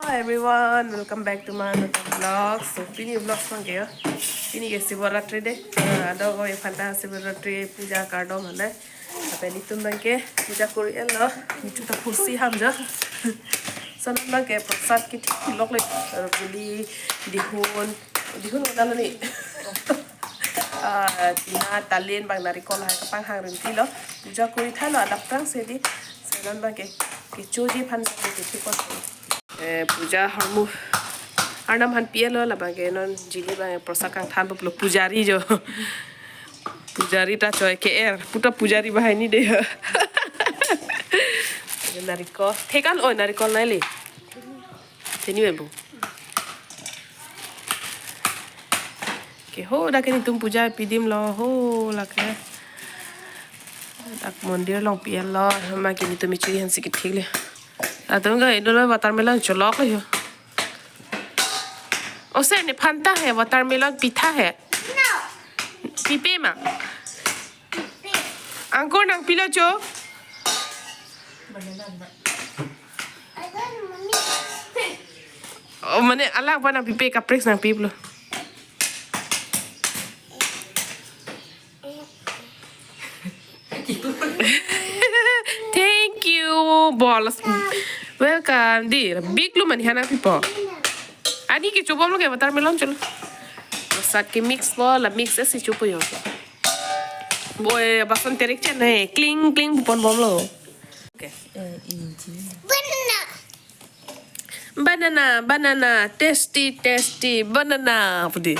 Hi everyone, welcome back to my another vlog. So pini vlog sang kaya. Pini ke Sivaratri de. Ada ko e phanta Sivaratri puja kardo mane. Apa ni tum bang ke puja kori elo. Itu ta kursi hamja. Sanan bang ke prasad ki vlog le buli dihun udalo ni. Tina talin bang narikol hai kapang hang rinti lo. Puja kori thalo adak tang se di. Sanan bang ke choji phan se ke tipot. Puja harmu arnam han pielo la bage non jili ba prosakang than blo pujari jo pujari ta choy ke puta pujari bahai ni de nariko thekan oi narikol nai le teni bebu ke ho da ke tum puja pidim lo ho la ke tak mondir long piel lo ma ke ni tum chi han sikit thik le Atau enggak itu watermelon colok aja. Oh saya ni phanta hai watermelon pitha hai. No. Pipe ma. Angkor nang pila jo. Oh mana alang pa nang pipe kapres nang piplo. Thank you, bolas. Welcome, dear. Big lu mani hana pipo. Ani ki coba lo kayak watermelon cul. Saat ki mix lo, la mix si coba yo. Boy, basan terik cen nih, kling kling pupon bom lo. Oke. Banana, tasty banana, apa di?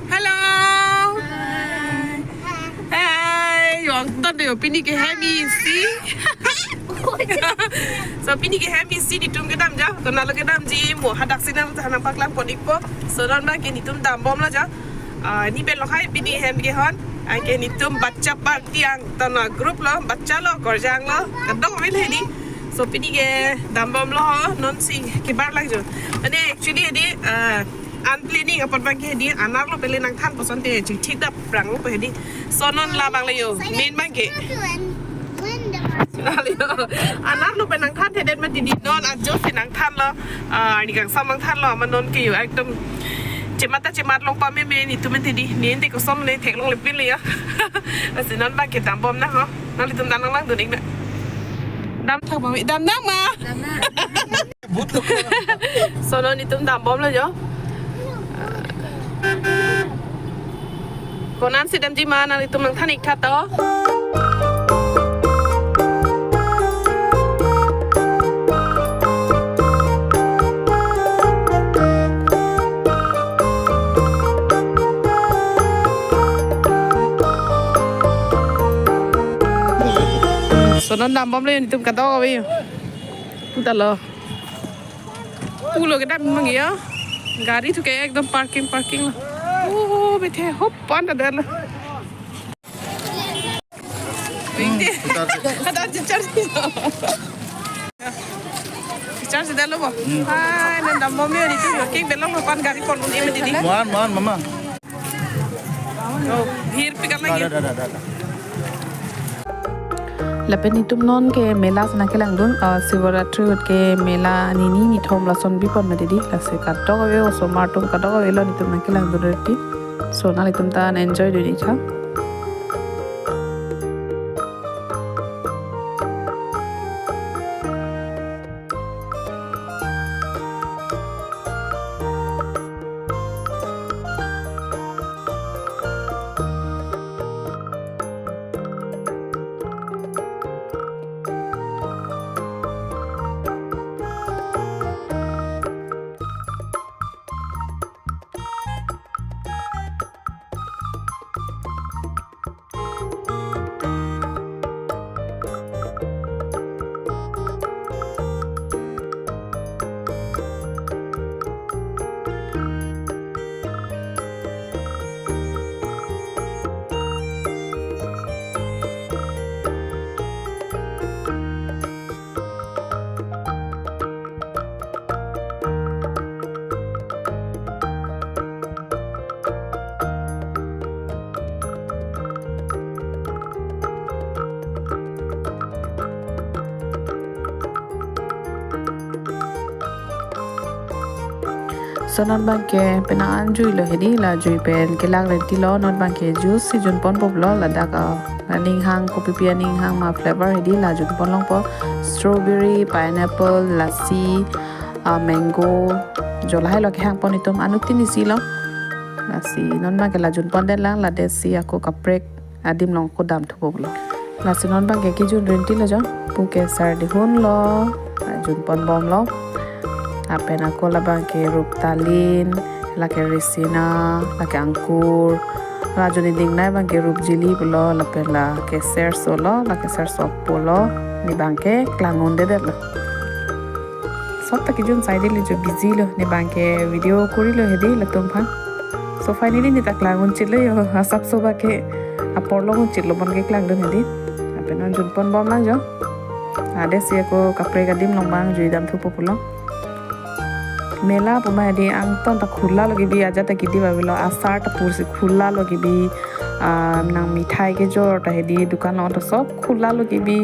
Halo. Hai, yang tadi pini ke hemi si. So pini ke hemi si di tum kedam ja. To nalo kedam ji mo hadak sinam ta hanam paklam kon ikpo. So dan ba ke ni tum dam bom la ja. Ni bel hai pini hem ke hon. Ai ke ni tum baccha par tiang tana group lo baccha lo korjang lo. Kadong mai le ni. So pini ke dam bom lo non si ke bar lag jo. Ane actually di unplanning apa bagi dia anak lo beli nang than poson te jing thik da prang lo pe di sonon la bang le yo main bang ke anak lo benang than te det ma di non ajo se nang than lo ni kang sam nang than lo man non ke yo ekdom cemat long pa me ni tu men te di ni te ko som le thek long le pin le ya asinan ba ke tam bom na ho na li tum dan lang tu ning na dam thak ba dam nak ma sonon ni tum dam bom la jo Konan sedem di mana itu mengtanik kata. Sonon dam bom le itu kata apa ya? Putar lo. Pulo kita memang ya. Gari tu kayak ekdom parking lo. Oh, betul. Hop, pandai dah lah. Ini. Ada charge. Charge dah lo, boh. Hai, nanda mami ni tu, kek belong pan gari pon ni mesti di. Mohon, mama. Oh, hir pikir lagi. Ada. Lepas itu non ke mela sana ke langdun Sivaratri ke mela nini ni thom lason bipon mede di lase kato gawe o so martum kato gawe lo ni tum ke langdun reti so na litum ta enjoy duri cha so non bangke penaan jui lo hedi la jui pen kelak renti lo non bangke juice si jun pon pop lo la dak ning hang kopi pia ning hang ma flavor hedi la jun pon long po strawberry pineapple lassi mango jolai lo ke hang pon itum anuk tin isi lo lassi non bangke la jun pon den lang la desi aku kaprek adim long ko dam thop lo lassi non bangke ki jun renti lo jo puke sar di hun lo jun pon bom lo apen aku la bangke rup talin la ke resina la ke angkur la joni ding nai bangke rup jili bolo la pen la ke ser solo la ke ser sop polo ni bangke klangon de lo sot ta ki jun side li jo busy lo ni bangke video kuri lo hedi la tum phan so finally ni tak klangon chit lo yo asap so ba ke apor lo chit lo ban ke klang don hedi apen on jun pon bom la jo ade si aku kapre gadim long bang jui dam thu populo मेला पुमा हेदी आं ton ta khula logi bi aja ta kidi babilo asar ta pursi khula logi bi nang mithai ke jor ta hedi dukan on ta sob khula logi bi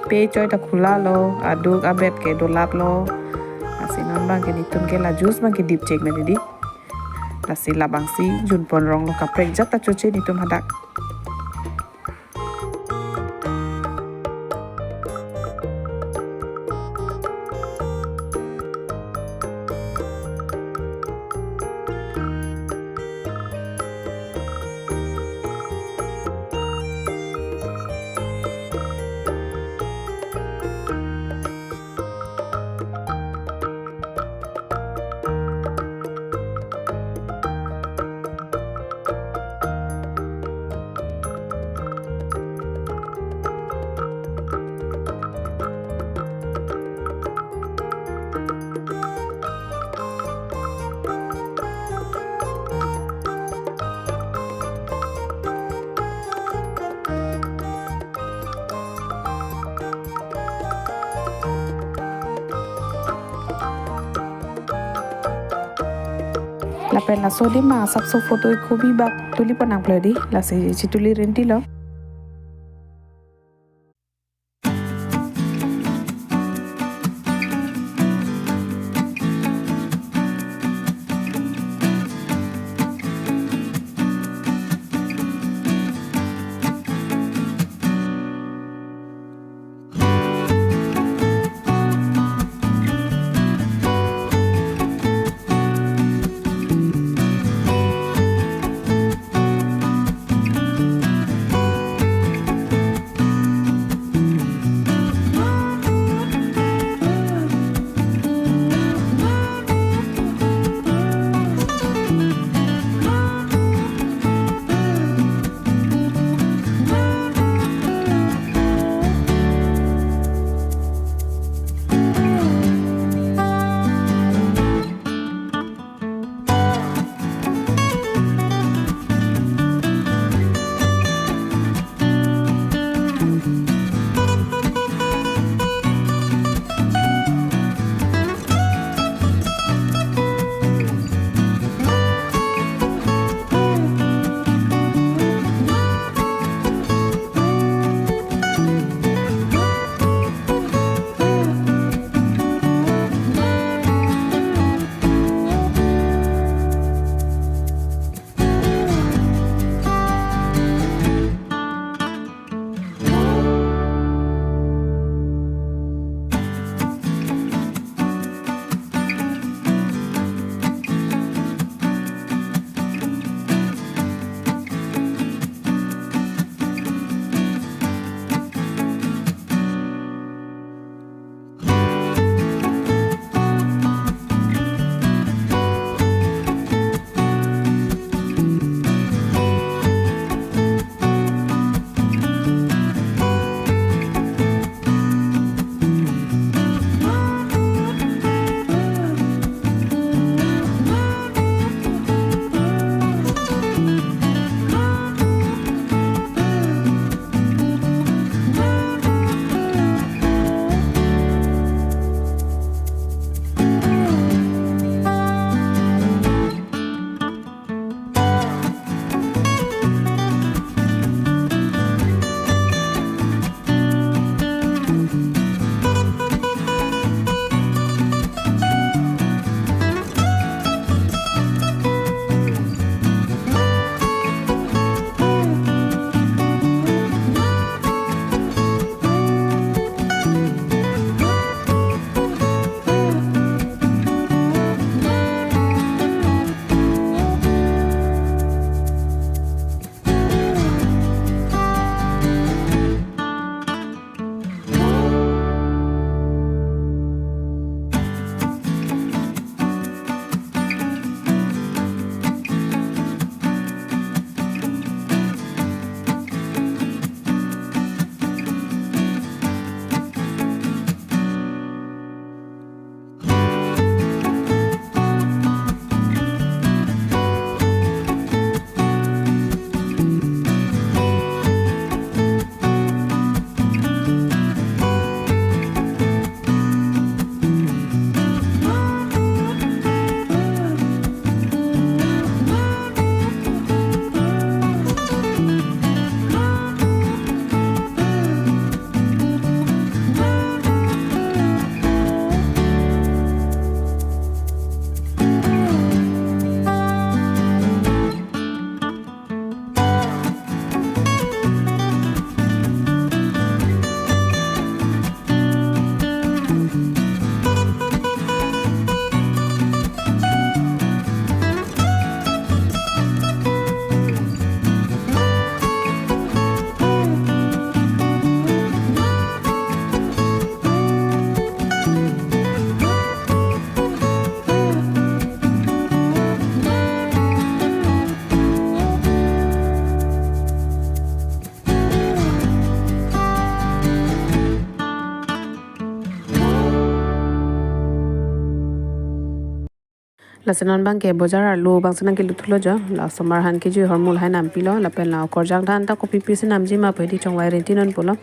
pe choi ta khula lo aduk abet ke dolap lo asinon bang ke nitum ke la juice bang ke dip check me dedi ta si la bang si jun pon rong lo kaprek jat ta choche nitum hadak la pen la so di ma sab so photo ko bi bak tuli panang pledi la se chi tuli renti lo lasenon bang ke bojar lu bang senang ke lutulo jo la somar han ke ju hormul hai nam pilo la pen la korjang dhan ta kopi pi sinam ji ma pedi chongwai rentinon polo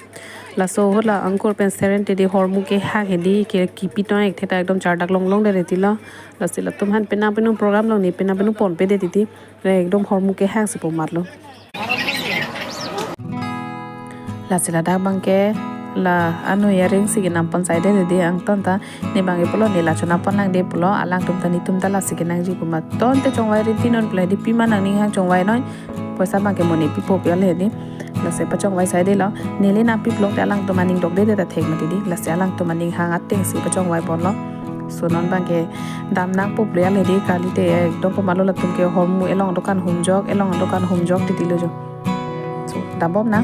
la so hola angkor pen seren te de hormu ke ha hedi ke kipi to ek theta ekdom char dak long long de retila la sila tum han pena penu program long ni pena penu pon pe de titi ekdom hormu ke ha sipo marlo la sila dak bang ke la anu yaring sige nampon side de ang tonta ne bangi polo ne la chona pon lang de polo alang tum tani tum tala sige nang ji puma ton te chongwai rentinon pla di pi manang ning hang chongwai noi poisa bang ke moni pi po pi ale ni la se pa chongwai side la ne le na pi plong te alang to maning dok de ta thek ma di la se alang to maning hang ateng si pa chongwai pon lo so non bang ke dam nang po ple ale di kali te ekdom po malo la tum ke hormu elong dokan humjok ti tilo jo so dabom na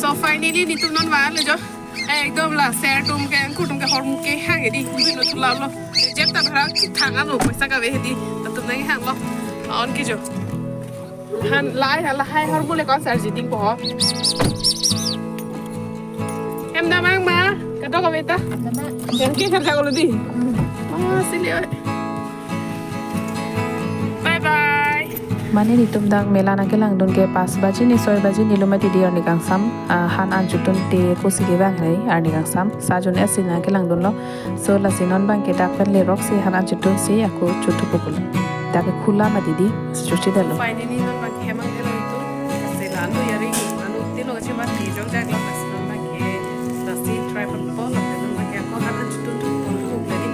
So finally ni tum non van le jo ekdom la ser tum ke ku tum ke hormu ke ha ge di bi no tula lo jep ta bhara thang anu paisa ka ve di ta tum nai hang lo on ki jo han lai la hai hormu le kon ser ji ding po em da mang ma ka to ka ve ta em ki khar ja ko lo di sili bye bye mane ni tum dang mela na kelang don ke 5 baji ni 6 baji ni lumati di ani kang sam han an jutun te ko sige bang hai ani kang sam sa jon asina kelang don lo so la sinon bang ke dak le rock si han an jutun si aku chutu pukul dak khula ma didi chuchi dalo finally non bang ke mang delo itu se la anu yari anu tilo che ma ti jong dak lo sinon bang ke la si try from the ball non bang ke ko han an jutun tu pukul ni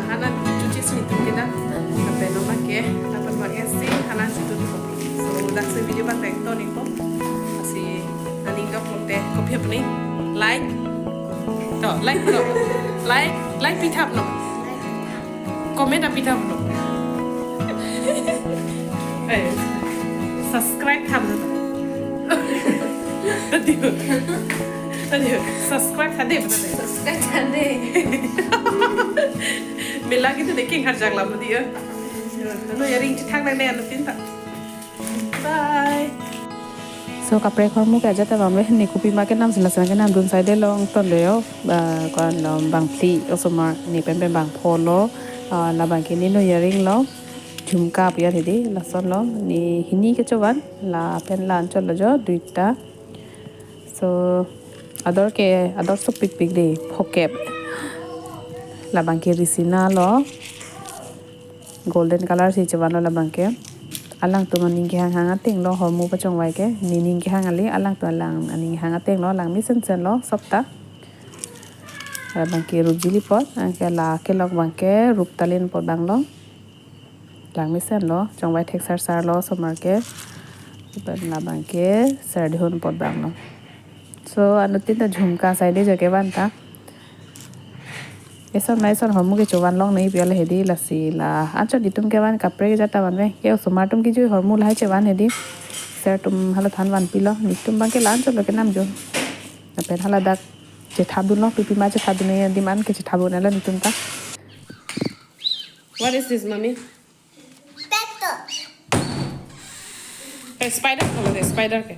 han an chuchi si tu kita tapi non bang ke si hanan situ di so dak se video ba tek to ni po asi naning dok lote copy apni like pi thap no comment pi thap no subscribe thap no adio subscribe thade subscribe thade mila gitu deking har jagla mo dia no yaring thang nang ne anu tinta bye so kapre khormu ka jata bamwe ni kupi ma ke nam sila sang ke nam dun sai de long ton leo kon bang pli osomar ni pen bang pholo la bang ke ni no yaring lo jhumka pya thedi la son lo ni hini ke chowan la pen lan chol lo jo duita so ador so pik pik de phokep la bang ke risina lo golden color si chawan la bang ke alang tu maning ke hang ateng lo hormu pa chongwai ke nining ke hang ali alang tu alang ani hang ateng lo lang mi sen lo sopta bang ke rup jili pot ke la ke lok bang ke rup talin pot bang lo lang mi sen lo chongwai thek sar lo somar ke la bang ke sar dhon pot bang lo so anutin ta jhumka side je ke banta eso mai son hormu ke chowan long nei piale hedi la si la ancho ditum ke ban kapre ke jata ban me ke somatum ki ju hormu lai chewan hedi ser tum hala than wan pilo nitum bang ke lan cho lo ke nam jo na pen hala dak je thabun lo pipi ma je thabun ne diman ke je thabun la nitum ta what is this mommy spider kalau deh spider ke